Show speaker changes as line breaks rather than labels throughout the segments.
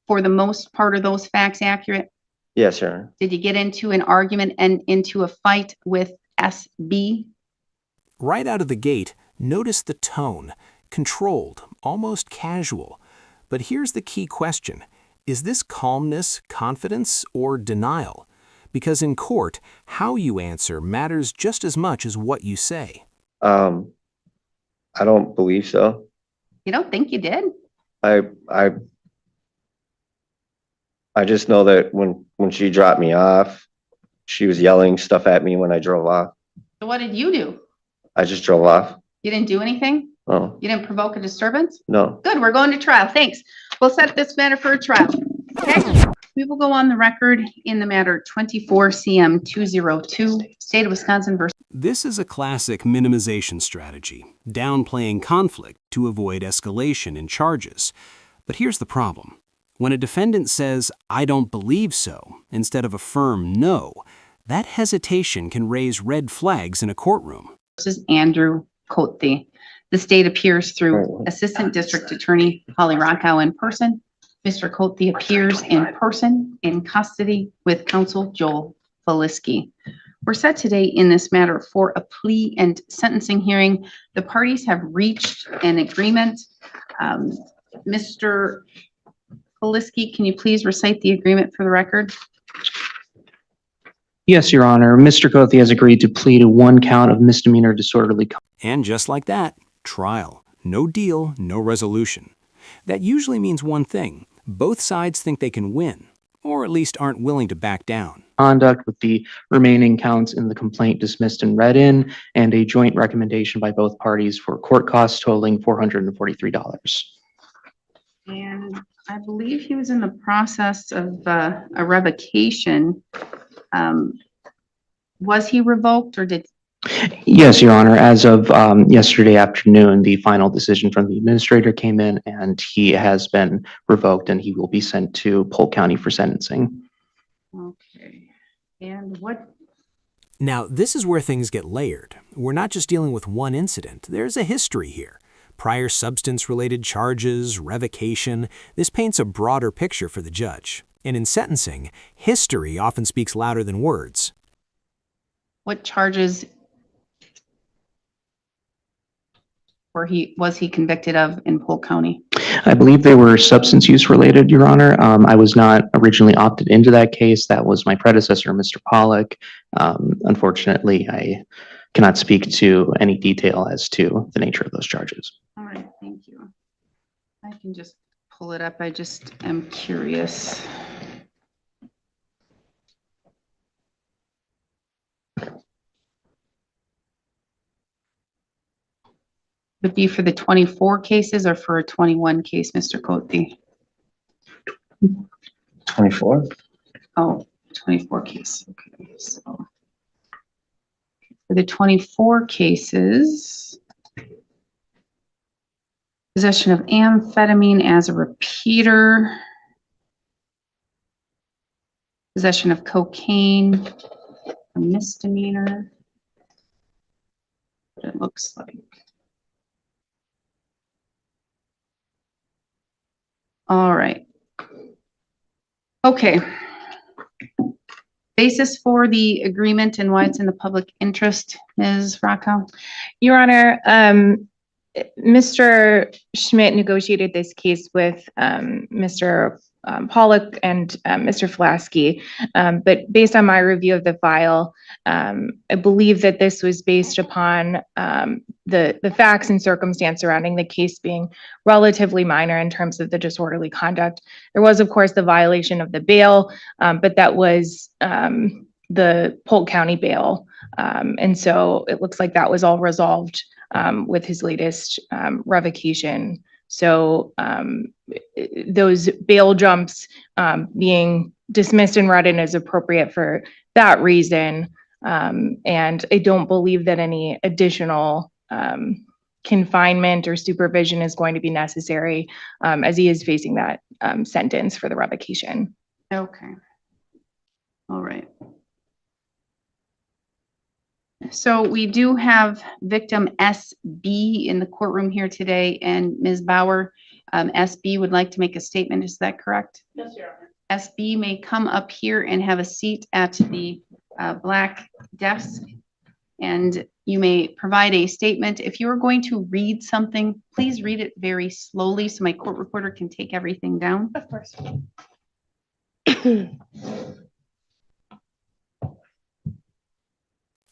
for the most part, are those facts accurate?
Yes, Your Honor.
Did you get into an argument and into a fight with SB?
Right out of the gate, notice the tone. Controlled, almost casual. But here's the key question. Is this calmness, confidence, or denial? Because in court, how you answer matters just as much as what you say.
I don't believe so.
You don't think you did?
I just know that when she dropped me off, she was yelling stuff at me when I drove off.
So what did you do?
I just drove off.
You didn't do anything?
Oh,
You didn't provoke a disturbance?
no.
Good, we're going to trial. Thanks. We'll set this matter for a trial. Okay? We will go on the record in the matter 24 CM 202, State of Wisconsin versus.
This is a classic minimization strategy, downplaying conflict to avoid escalation in charges. But here's the problem. When a defendant says, "I don't believe so," instead of a firm no, that hesitation can raise red flags in a courtroom.
Versus Andrew Koti. The state appears through Assistant District Attorney Holly Rockow in person. Mr. Koti appears in person in custody with counsel Joel Feliski. We're set today in this matter for a plea and sentencing hearing. The parties have reached an agreement. Mr. Feliski, can you please recite the agreement for the record?
Yes, Your Honor. Mr. Koti has agreed to plead to one count of misdemeanor disorderly conduct.
And just like that, trial. No deal, no resolution. That usually means one thing. Both sides think they can win, or at least aren't willing to back down.
With the remaining counts in the complaint dismissed and read in, and a joint recommendation by both parties for court costs totaling $443.
And I believe he was in the process of a revocation. Was he revoked or did?
Yes, Your Honor. As of yesterday afternoon, the final decision from the administrator came in, and he has been revoked, and he will be sent to Polk County for sentencing.
Okay. And what?
Now, this is where things get layered. We're not just dealing with one incident. There's a history here. Prior substance-related charges, revocation. This paints a broader picture for the judge. And in sentencing, history often speaks louder than words.
What charges was he convicted of in Polk County?
I believe they were substance use related, Your Honor. I was not originally opted into that case. That was my predecessor, Mr. Pollack. Unfortunately, I cannot speak to any detail as to the nature of those charges.
All right, thank you. I can just pull it up. I just am curious. Would it be for the 24 cases or for a 21 case, Mr. Koti?
24?
Oh, 24 case. Okay, so for the 24 cases, possession of amphetamine as a repeater, possession of cocaine, a misdemeanor. What it looks like. All right. Okay. Basis for the agreement and why it's in the public interest, Ms. Rockow?
Your Honor, Mr. Schmidt negotiated this case with Mr. Pollack and Mr. Flasky, but based on my review of the file, I believe that this was based upon the facts and circumstance surrounding the case being relatively minor in terms of the disorderly conduct. There was, of course, the violation of the bail, but that was the Polk County bail. And so it looks like that was all resolved with his latest revocation. So those bail jumps being dismissed and read in is appropriate for that reason. And I don't believe that any additional confinement or supervision is going to be necessary as he is facing that sentence for the revocation.
Okay. All right. So we do have victim SB in the courtroom here today, and Ms. Bauer, SB would like to make a statement. Is that correct?
Yes, Your Honor.
SB may come up here and have a seat at the black desk, and you may provide a statement. If you are going to read something, please read it very slowly so my court reporter can take everything down.
Of course.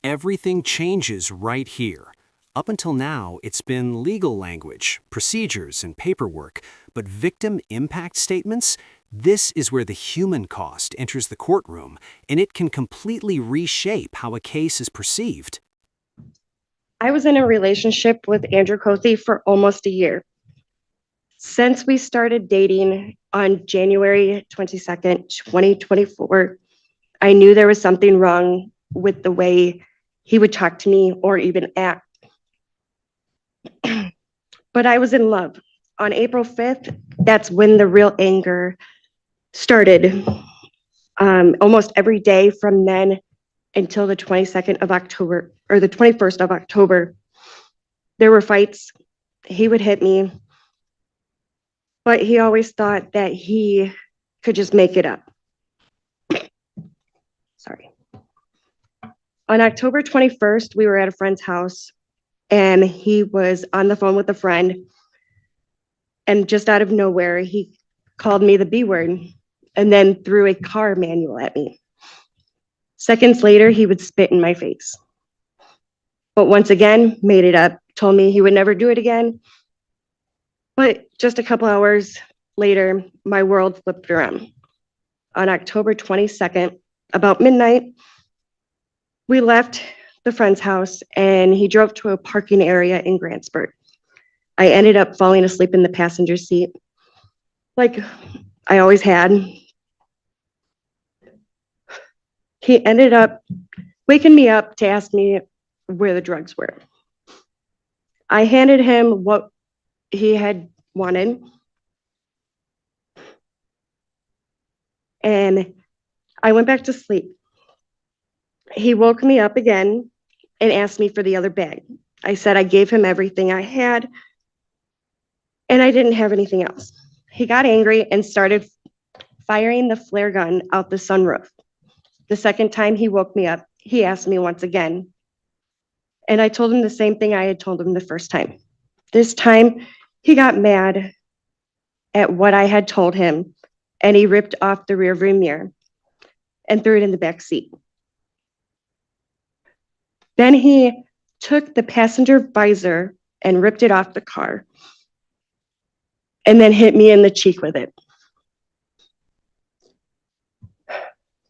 Everything changes right here. Up until now, it's been legal language, procedures, and paperwork, but victim impact statements? This is where the human cost enters the courtroom, and it can completely reshape how a case is perceived.
I was in a relationship with Andrew Koti for almost a year. Since we started dating on January 22nd, 2024, I knew there was something wrong with the way he would talk to me or even act. But I was in love. On April 5th, that's when the real anger started. Almost every day from then until the 22nd of October, or the 21st of October, there were fights. He would hit me, but he always thought that he could just make it up. Sorry. On October 21st, we were at a friend's house, and he was on the phone with a friend, and just out of nowhere, he called me the B word and then threw a car manual at me. Seconds later, he would spit in my face. But once again, made it up, told me he would never do it again. But just a couple hours later, my world flipped around. On October 22nd, about midnight, we left the friend's house and he drove to a parking area in Grantsburg. I ended up falling asleep in the passenger seat, like I always had. He ended up waking me up to ask me where the drugs were. I handed him what he had wanted, and I went back to sleep. He woke me up again and asked me for the other bag. I said I gave him everything I had, and I didn't have anything else. He got angry and started firing the flare gun out the sunroof. The second time he woke me up, he asked me once again, and I told him the same thing I had told him the first time. This time, he got mad at what I had told him, and he ripped off the rearview mirror and threw it in the back seat. Then he took the passenger visor and ripped it off the car, and then hit me in the cheek with it.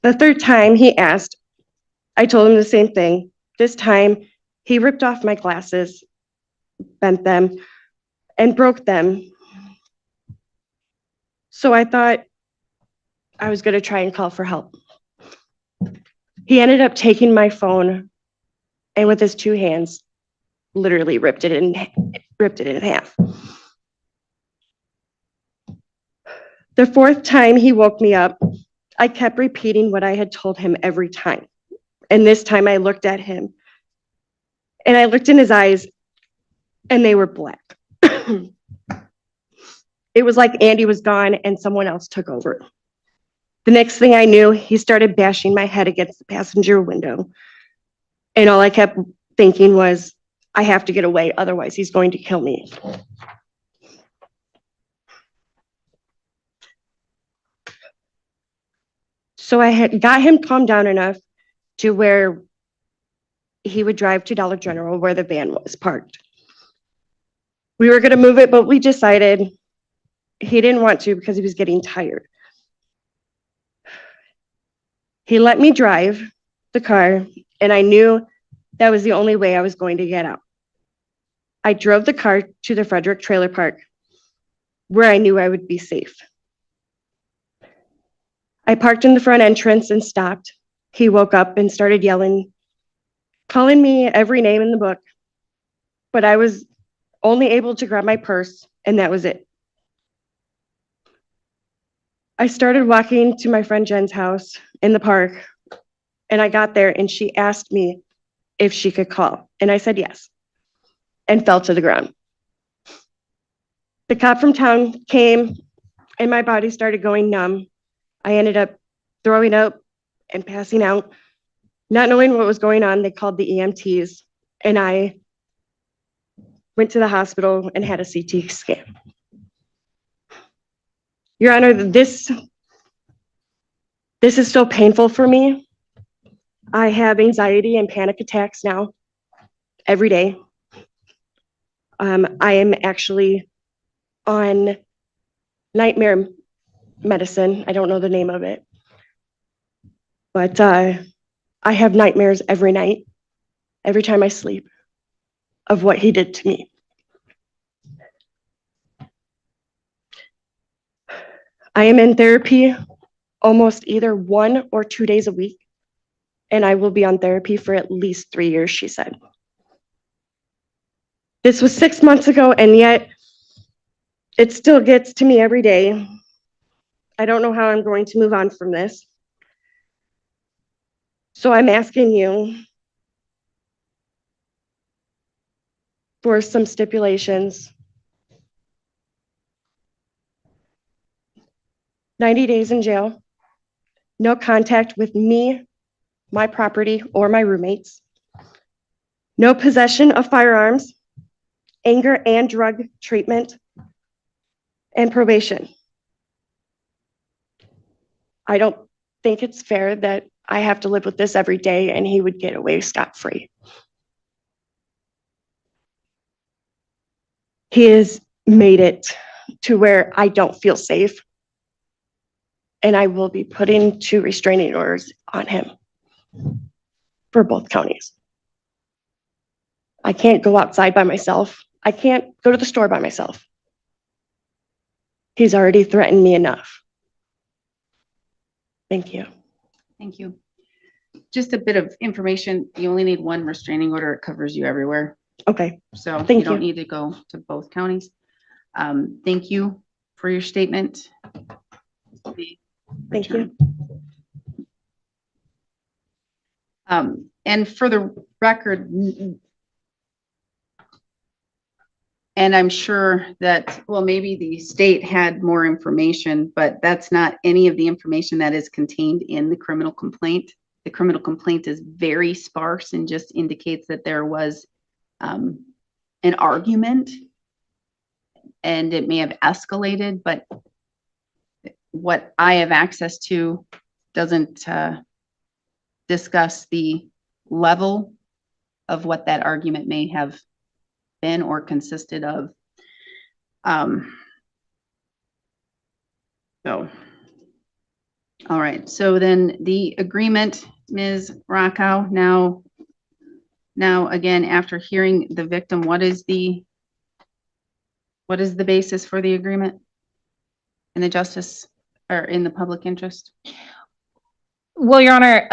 The third time he asked, I told him the same thing. This time, he ripped off my glasses, bent them, and broke them. So I thought I was going to try and call for help. He ended up taking my phone and with his two hands, literally ripped it in half. The fourth time he woke me up, I kept repeating what I had told him every time. And this time I looked at him and I looked in his eyes and they were black. It was like Andy was gone and someone else took over. The next thing I knew, he started bashing my head against the passenger window. And all I kept thinking was, I have to get away, otherwise he's going to kill me. So I had got him calmed down enough to where he would drive to Dollar General where the van was parked. We were going to move it, but we decided he didn't want to because he was getting tired. He let me drive the car, and I knew that was the only way I was going to get out. I drove the car to the Frederick Trailer Park, where I knew I would be safe. I parked in the front entrance and stopped. He woke up and started yelling, calling me every name in the book, but I was only able to grab my purse, and that was it. I started walking to my friend Jen's house in the park, and I got there, and she asked me if she could call, and I said yes, and fell to the ground. The cop from town came and my body started going numb. I ended up throwing up and passing out. Not knowing what was going on, they called the EMTs and I went to the hospital and had a CT scan. Your Honor, this is still painful for me. I have anxiety and panic attacks now every day. I am actually on nightmare medicine. I don't know the name of it. But I have nightmares every night, every time I sleep, of what he did to me. I am in therapy almost either 1 or 2 days a week, and I will be on therapy for at least 3 years, she said. This was 6 months ago, and yet it still gets to me every day. I don't know how I'm going to move on from this. So I'm asking you for some stipulations. 90 days in jail, no contact with me, my property, or my roommates, no possession of firearms, anger and drug treatment, and probation. I don't think it's fair that I have to live with this every day and he would get away scot-free. He has made it to where I don't feel safe, and I will be putting 2 restraining orders on him for both counties. I can't go outside by myself. I can't go to the store by myself. He's already threatened me enough. Thank you.
Thank you. Just a bit of information. You only need 1 restraining order. It covers you everywhere.
Okay,
So you
Thank
don't
you.
need to go to both counties. Thank you for your statement.
thank you.
And for the record, and I'm sure that, well, maybe the state had more information, but that's not any of the information that is contained in the criminal complaint. The criminal complaint is very sparse and just indicates that there was an argument and it may have escalated, but what I have access to doesn't discuss the level of what that argument may have been or consisted of. So, all right. So then the agreement, Ms. Rockow, now again, after hearing the victim, what is the basis for the agreement in the justice or in the public interest?
Well, Your Honor,